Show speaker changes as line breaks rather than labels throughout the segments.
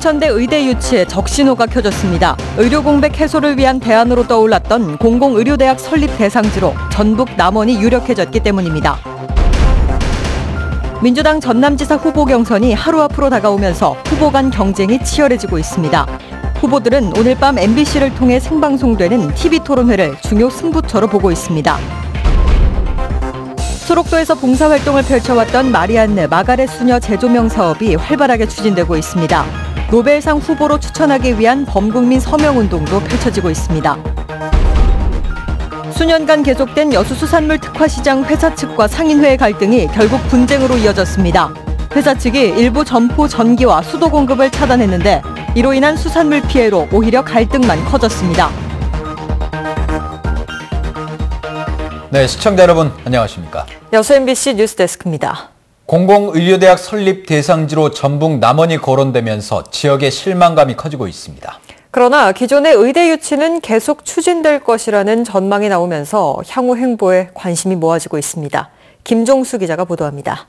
순천대 의대 유치에 적신호가 켜졌습니다. 의료 공백 해소를 위한 대안으로 떠올랐던 공공의료대학 설립 대상지로 전북 남원이 유력해졌기 때문입니다. 민주당 전남지사 후보 경선이 하루 앞으로 다가오면서 후보 간 경쟁이 치열해지고 있습니다. 후보들은 오늘 밤 MBC를 통해 생방송되는 TV토론회를 중요 승부처로 보고 있습니다. 소록도에서 봉사활동을 펼쳐왔던 마리안느 마가렛 수녀 재조명 사업이 활발하게 추진되고 있습니다. 노벨상 후보로 추천하기 위한 범국민 서명운동도 펼쳐지고 있습니다. 수년간 계속된 여수수산물 특화시장 회사 측과 상인회의 갈등이 결국 분쟁으로 이어졌습니다. 회사 측이 일부 점포 전기와 수도 공급을 차단했는데 이로 인한 수산물 피해로 오히려 갈등만 커졌습니다.
네, 시청자 여러분 안녕하십니까?
여수 MBC 뉴스데스크입니다.
공공의료대학 설립 대상지로 전북 남원이 거론되면서 지역의 실망감이 커지고 있습니다.
그러나 기존의 의대 유치는 계속 추진될 것이라는 전망이 나오면서 향후 행보에 관심이 모아지고 있습니다. 김종수 기자가 보도합니다.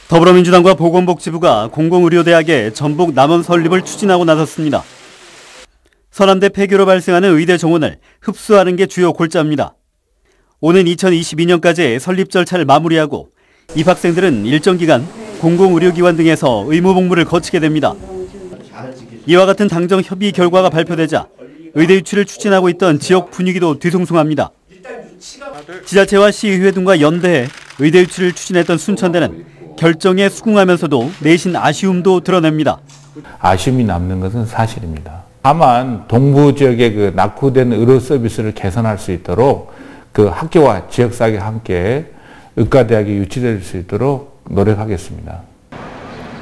더불어민주당과 보건복지부가 공공의료대학의 전북 남원 설립을 추진하고 나섰습니다. 서남대 폐교로 발생하는 의대 정원을 흡수하는 게 주요 골자입니다. 오는 2022년까지 설립 절차를 마무리하고 입학생들은 일정 기간 공공의료기관 등에서 의무복무를 거치게 됩니다. 이와 같은 당정 협의 결과가 발표되자 의대 유치를 추진하고 있던 지역 분위기도 뒤숭숭합니다. 지자체와 시의회 등과 연대해 의대 유치를 추진했던 순천대는 결정에 수긍하면서도 내신 아쉬움도 드러냅니다.
아쉬움이 남는 것은 사실입니다. 다만 동부 지역의 그 낙후된 의료 서비스를 개선할 수 있도록 그 학교와 지역사회가 함께 의과대학이 유치될 수 있도록 노력하겠습니다.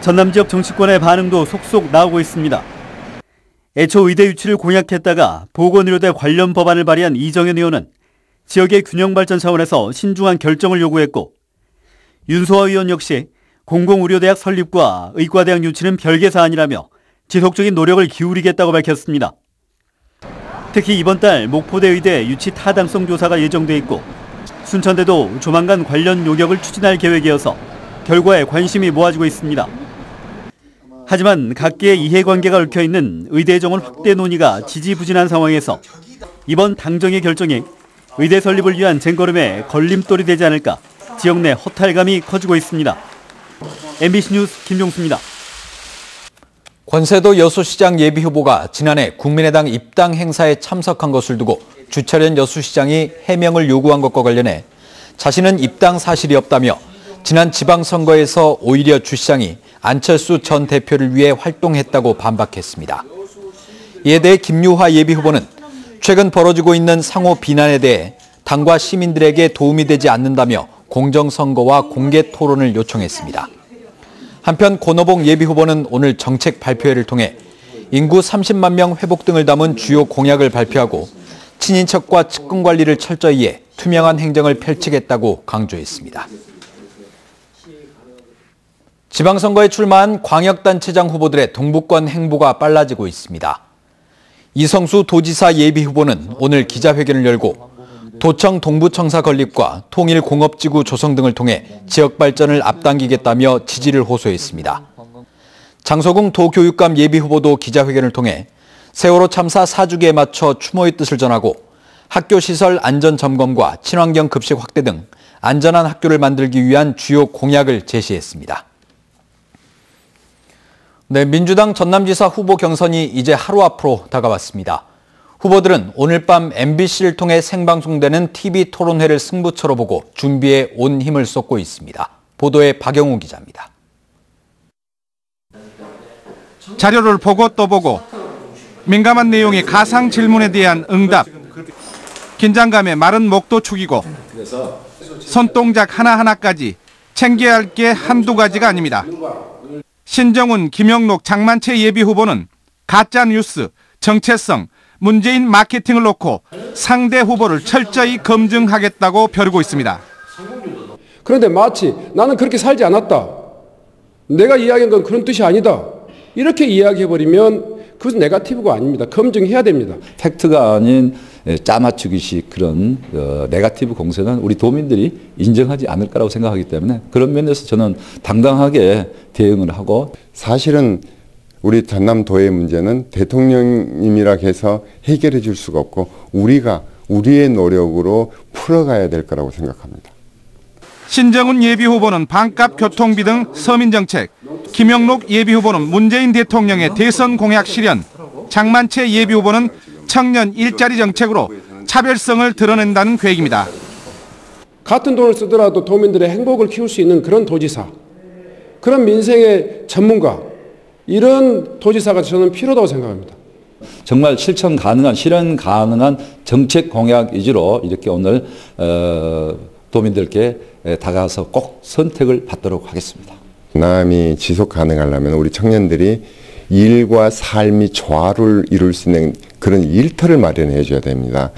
전남 지역 정치권의 반응도 속속 나오고 있습니다. 애초 의대 유치를 공약했다가 보건의료대 관련 법안을 발의한 이정현 의원은 지역의 균형 발전 차원에서 신중한 결정을 요구했고, 윤소아 의원 역시 공공의료대학 설립과 의과대학 유치는 별개 사안이라며 지속적인 노력을 기울이겠다고 밝혔습니다. 특히 이번 달 목포대 의대 유치 타당성 조사가 예정돼 있고 순천대도 조만간 관련 요격을 추진할 계획이어서 결과에 관심이 모아지고 있습니다. 하지만 각계의 이해관계가 얽혀있는 의대 정원 확대 논의가 지지부진한 상황에서 이번 당정의 결정이 의대 설립을 위한 쟁걸음에 걸림돌이 되지 않을까 지역 내 허탈감이 커지고 있습니다. MBC 뉴스 김종수입니다.
권세도 여수시장 예비후보가 지난해 국민의당 입당 행사에 참석한 것을 두고 주철현 여수시장이 해명을 요구한 것과 관련해 자신은 입당 사실이 없다며 지난 지방선거에서 오히려 주 시장이 안철수 전 대표를 위해 활동했다고 반박했습니다. 이에 대해 김유화 예비후보는 최근 벌어지고 있는 상호 비난에 대해 당과 시민들에게 도움이 되지 않는다며 공정선거와 공개 토론을 요청했습니다. 한편 권오봉 예비후보는 오늘 정책 발표회를 통해 인구 30만 명 회복 등을 담은 주요 공약을 발표하고 친인척과 측근 관리를 철저히 해 투명한 행정을 펼치겠다고 강조했습니다. 지방선거에 출마한 광역단체장 후보들의 동부권 행보가 빨라지고 있습니다. 이성수 도지사 예비후보는 오늘 기자회견을 열고 도청 동부청사 건립과 통일공업지구 조성 등을 통해 지역 발전을 앞당기겠다며 지지를 호소했습니다. 장소궁 도교육감 예비후보도 기자회견을 통해 세월호 참사 4주기에 맞춰 추모의 뜻을 전하고 학교시설 안전점검과 친환경 급식 확대 등 안전한 학교를 만들기 위한 주요 공약을 제시했습니다. 네, 민주당 전남지사 후보 경선이 이제 하루 앞으로 다가왔습니다. 후보들은 오늘 밤 MBC를 통해 생방송되는 TV 토론회를 승부처로 보고 준비에 온 힘을 쏟고 있습니다. 보도에 박영우 기자입니다.
자료를 보고 또 보고 민감한 내용의 가상 질문에 대한 응답, 긴장감에 마른 목도 축이고 손동작 하나하나까지 챙겨야 할 게 한두 가지가 아닙니다. 신정훈, 김영록, 장만채 예비후보는 가짜뉴스, 정체성, 문재인 마케팅을 놓고 상대 후보를 철저히 검증하겠다고 벼르고 있습니다.
그런데 마치 나는 그렇게 살지 않았다. 내가 이야기한 건 그런 뜻이 아니다. 이렇게 이야기해버리면 그것은 네거티브가 아닙니다. 검증해야 됩니다.
팩트가 아닌 짜맞추기식 그런 네거티브 공세는 우리 도민들이 인정하지 않을 거라고 생각하기 때문에 그런 면에서 저는 당당하게 대응을 하고
사실은 우리 전남도의 문제는 대통령님이라 해서 해결해 줄 수가 없고 우리가 우리의 노력으로 풀어가야 될 거라고 생각합니다.
신정훈 예비후보는 반값 교통비 등 서민정책, 김영록 예비후보는 문재인 대통령의 대선 공약 실현, 장만채 예비후보는 청년 일자리 정책으로 차별성을 드러낸다는 계획입니다.
같은 돈을 쓰더라도 도민들의 행복을 키울 수 있는 그런 도지사, 그런 민생의 전문가, 이런 도지사가 저는 필요하다고 생각합니다.
정말 실천 가능한, 실현 가능한 정책 공약 위주로 이렇게 오늘 도민들께 다가가서 꼭 선택을 받도록 하겠습니다.
전남이 지속 가능하려면 우리 청년들이 일과 삶이 조화를 이룰 수 있는 그런 일터를 마련해 줘야 됩니다.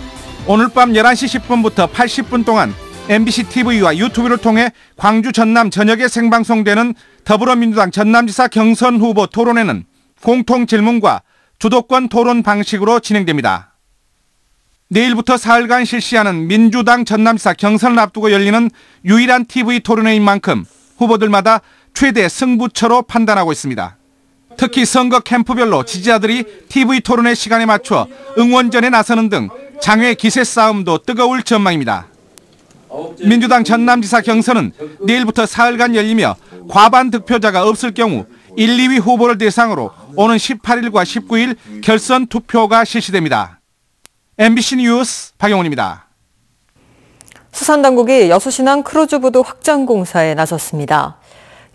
오늘 밤 11시 10분부터 80분 동안 MBC TV와 유튜브를 통해 광주 전남 전역에 생방송되는 더불어민주당 전남지사 경선 후보 토론회는 공통 질문과 주도권 토론 방식으로 진행됩니다. 내일부터 사흘간 실시하는 민주당 전남지사 경선을 앞두고 열리는 유일한 TV 토론회인 만큼 후보들마다 최대 승부처로 판단하고 있습니다. 특히 선거 캠프별로 지지자들이 TV 토론회 시간에 맞춰 응원전에 나서는 등 장외 기세 싸움도 뜨거울 전망입니다. 민주당 전남지사 경선은 내일부터 사흘간 열리며 과반 득표자가 없을 경우 1, 2위 후보를 대상으로 오는 18일과 19일 결선 투표가 실시됩니다. MBC 뉴스 박영훈입니다.
수산당국이 여수신항 크루즈부두 확장 공사에 나섰습니다.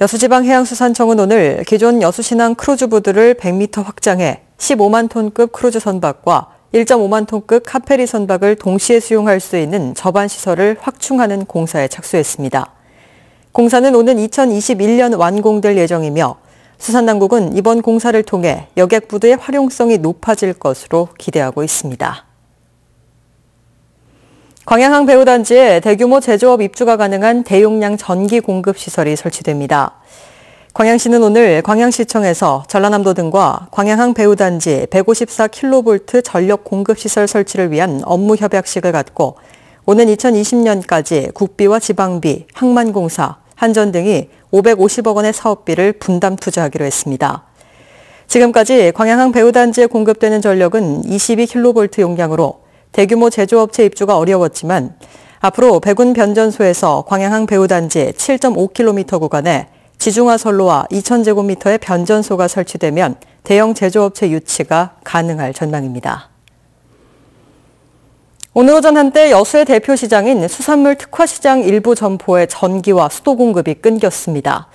여수지방해양수산청은 오늘 기존 여수신항 크루즈부두를 100m 확장해 15만 톤급 크루즈 선박과 1.5만 톤급 카페리 선박을 동시에 수용할 수 있는 저반 시설을 확충하는 공사에 착수했습니다. 공사는 오는 2021년 완공될 예정이며 수산당국은 이번 공사를 통해 여객부두의 활용성이 높아질 것으로 기대하고 있습니다. 광양항 배후단지에 대규모 제조업 입주가 가능한 대용량 전기 공급 시설이 설치됩니다. 광양시는 오늘 광양시청에서 전라남도 등과 광양항 배후단지 154kV 전력 공급 시설 설치를 위한 업무 협약식을 갖고 오는 2020년까지 국비와 지방비, 항만공사, 한전 등이 550억 원의 사업비를 분담 투자하기로 했습니다. 지금까지 광양항 배후단지에 공급되는 전력은 22kV 용량으로 대규모 제조업체 입주가 어려웠지만 앞으로 백운 변전소에서 광양항 배후단지 7.5km 구간에 지중화선로와 2,000제곱미터의 변전소가 설치되면 대형 제조업체 유치가 가능할 전망입니다. 오늘 오전 한때 여수의 대표 시장인 수산물 특화시장 일부 점포의 전기와 수도 공급이 끊겼습니다.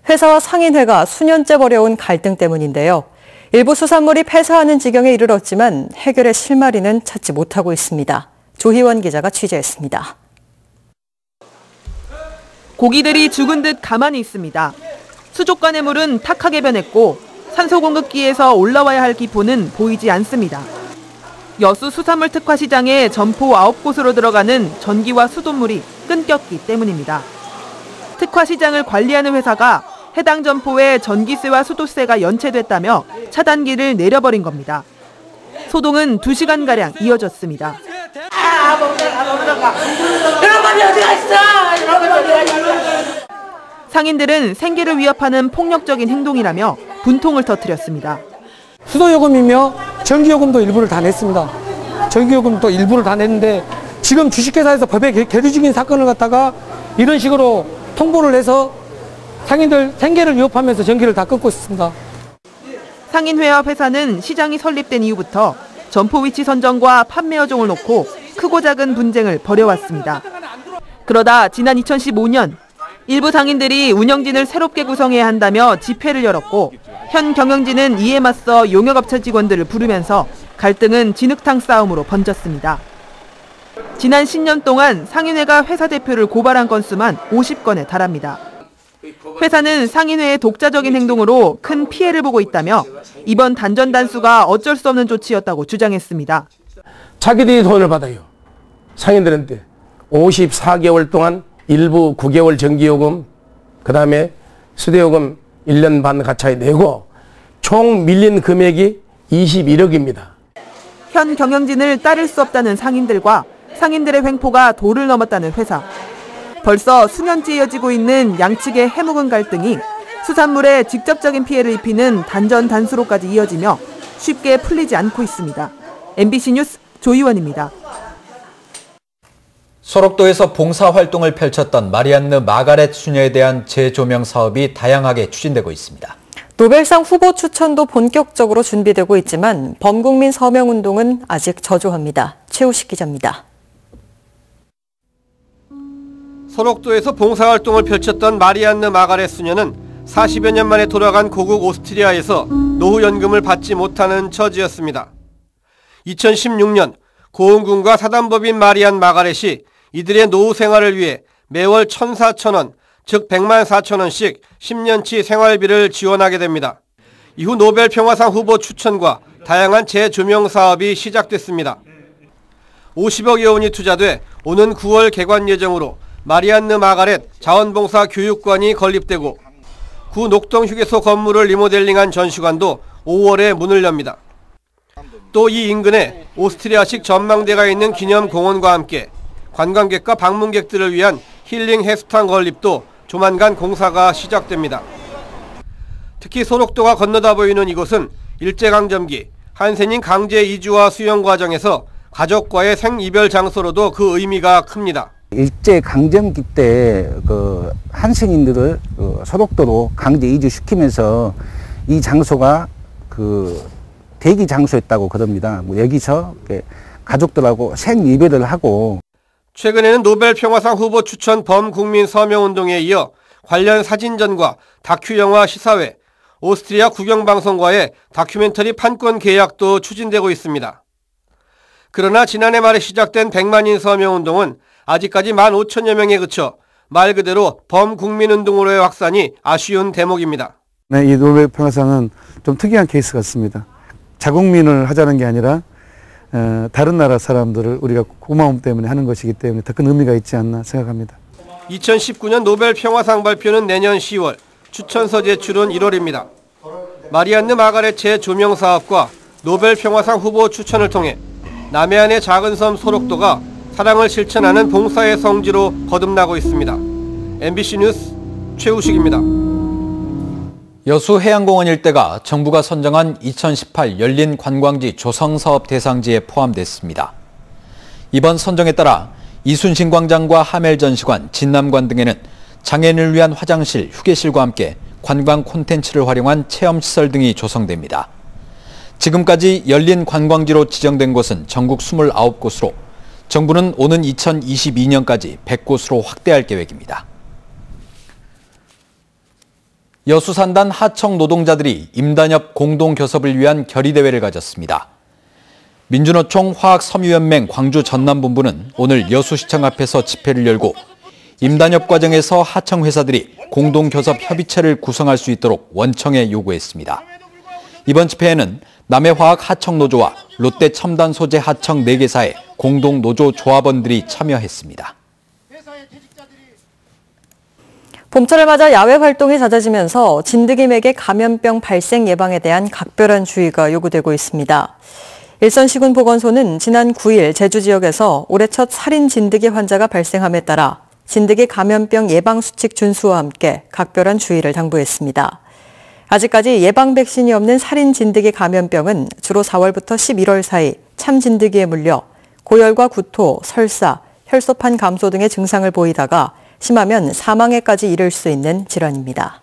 회사와 상인회가 수년째 벌여온 갈등 때문인데요. 일부 수산물이 폐사하는 지경에 이르렀지만 해결의 실마리는 찾지 못하고 있습니다. 조희원 기자가 취재했습니다.
고기들이 죽은 듯 가만히 있습니다. 수족관의 물은 탁하게 변했고 산소 공급기에서 올라와야 할 기포는 보이지 않습니다. 여수 수산물 특화시장에 점포 9곳으로 들어가는 전기와 수돗물이 끊겼기 때문입니다. 특화시장을 관리하는 회사가 해당 점포에 전기세와 수도세가 연체됐다며 차단기를 내려버린 겁니다. 소동은 2시간가량 이어졌습니다. 상인들은 생계를 위협하는 폭력적인 행동이라며 분통을 터뜨렸습니다.
수도요금이며 전기요금도 일부를 다 냈습니다. 전기요금도 일부를 다 냈는데 지금 주식회사에서 법에 계류 중인 사건을 갖다가 이런 식으로 통보를 해서 상인들 생계를 위협하면서 전기를 다 끊고 있습니다.
상인회와 회사는 시장이 설립된 이후부터 점포 위치 선정과 판매 여종을 놓고 크고 작은 분쟁을 벌여왔습니다. 그러다 지난 2015년 일부 상인들이 운영진을 새롭게 구성해야 한다며 집회를 열었고 현 경영진은 이에 맞서 용역업체 직원들을 부르면서 갈등은 진흙탕 싸움으로 번졌습니다. 지난 10년 동안 상인회가 회사 대표를 고발한 건수만 50건에 달합니다. 회사는 상인회의 독자적인 행동으로 큰 피해를 보고 있다며 이번 단전 단수가 어쩔 수 없는 조치였다고 주장했습니다.
자기들이 돈을 받아요. 상인들한테 54개월 동안 일부 9개월 전기요금, 그 다음에 수도요금 1년 반 가차에 내고 총 밀린 금액이 21억입니다.
현 경영진을 따를 수 없다는 상인들과 상인들의 횡포가 도를 넘었다는 회사. 벌써 수년째 이어지고 있는 양측의 해묵은 갈등이 수산물에 직접적인 피해를 입히는 단전단수로까지 이어지며 쉽게 풀리지 않고 있습니다. MBC 뉴스 조희원입니다.
소록도에서 봉사활동을 펼쳤던 마리안느 마가렛 수녀에 대한 재조명 사업이 다양하게 추진되고 있습니다.
노벨상 후보 추천도 본격적으로 준비되고 있지만 범국민 서명운동은 아직 저조합니다. 최우식 기자입니다.
소록도에서 봉사활동을 펼쳤던 마리안느 마가렛 수녀는 40여 년 만에 돌아간 고국 오스트리아에서 노후연금을 받지 못하는 처지였습니다. 2016년 고흥군과 사단법인 마리안 마가렛이 이들의 노후 생활을 위해 매월 1,400원, 즉 14,000원씩 10년치 생활비를 지원하게 됩니다. 이후 노벨 평화상 후보 추천과 다양한 재조명 사업이 시작됐습니다. 50억여 원이 투자돼 오는 9월 개관 예정으로 마리안느 마가렛 자원봉사 교육관이 건립되고 구 녹동휴게소 건물을 리모델링한 전시관도 5월에 문을 엽니다. 또 이 인근에 오스트리아식 전망대가 있는 기념공원과 함께 관광객과 방문객들을 위한 힐링 해수탕 건립도 조만간 공사가 시작됩니다. 특히 소록도가 건너다 보이는 이곳은 일제강점기 한센인 강제 이주와 수용 과정에서 가족과의 생이별 장소로도 그 의미가 큽니다.
일제 강점기 때 그 한센인들을 소록도로 강제 이주시키면서 이 장소가 그 대기 장소였다고 그럽니다. 여기서 가족들하고 생이별을 하고.
최근에는 노벨 평화상 후보 추천 범국민 서명운동에 이어 관련 사진전과 다큐영화 시사회, 오스트리아 국영방송과의 다큐멘터리 판권 계약도 추진되고 있습니다. 그러나 지난해 말에 시작된 100만인 서명운동은 아직까지 15,000여 명에 그쳐 말 그대로 범국민운동으로의 확산이 아쉬운 대목입니다.
네, 이 노벨 평화상은 좀 특이한 케이스 같습니다. 자국민을 하자는 게 아니라 다른 나라 사람들을 우리가 고마움 때문에 하는 것이기 때문에 더 큰 의미가 있지 않나 생각합니다.
2019년 노벨 평화상 발표는 내년 10월, 추천서 제출은 1월입니다. 마리안느 마가렛 재조명 사업과 노벨 평화상 후보 추천을 통해 남해안의 작은 섬 소록도가 사랑을 실천하는 봉사의 성지로 거듭나고 있습니다. MBC 뉴스 최우식입니다.
여수 해양공원 일대가 정부가 선정한 2018 열린 관광지 조성사업 대상지에 포함됐습니다. 이번 선정에 따라 이순신 광장과 하멜전시관, 진남관 등에는 장애인을 위한 화장실, 휴게실과 함께 관광 콘텐츠를 활용한 체험시설 등이 조성됩니다. 지금까지 열린 관광지로 지정된 곳은 전국 29곳으로 정부는 오는 2022년까지 100곳으로 확대할 계획입니다. 여수산단 하청 노동자들이 임단협 공동교섭을 위한 결의대회를 가졌습니다. 민주노총 화학섬유연맹 광주 전남본부는 오늘 여수시청 앞에서 집회를 열고 임단협 과정에서 하청회사들이 공동교섭 협의체를 구성할 수 있도록 원청에 요구했습니다. 이번 집회에는 남해화학 하청노조와 롯데첨단소재 하청 4개사의 공동노조 조합원들이 참여했습니다.
봄철을 맞아 야외 활동이 잦아지면서 진드기맥의 감염병 발생 예방에 대한 각별한 주의가 요구되고 있습니다. 일선시군보건소는 지난 9일 제주 지역에서 올해 첫 살인 진드기 환자가 발생함에 따라 진드기 감염병 예방수칙 준수와 함께 각별한 주의를 당부했습니다. 아직까지 예방 백신이 없는 살인 진드기 감염병은 주로 4월부터 11월 사이 참진드기에 물려 고열과 구토, 설사, 혈소판 감소 등의 증상을 보이다가 심하면 사망에까지 이를 수 있는 질환입니다.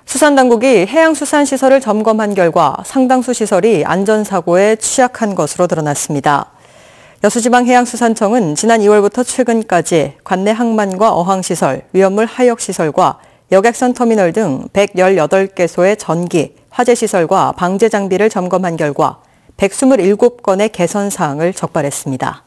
수산당국이 해양수산시설을 점검한 결과 상당수 시설이 안전사고에 취약한 것으로 드러났습니다. 여수지방해양수산청은 지난 2월부터 최근까지 관내 항만과 어항시설, 위험물 하역시설과 여객선 터미널 등 118개소의 전기, 화재시설과 방제 장비를 점검한 결과 127건의 개선 사항을 적발했습니다.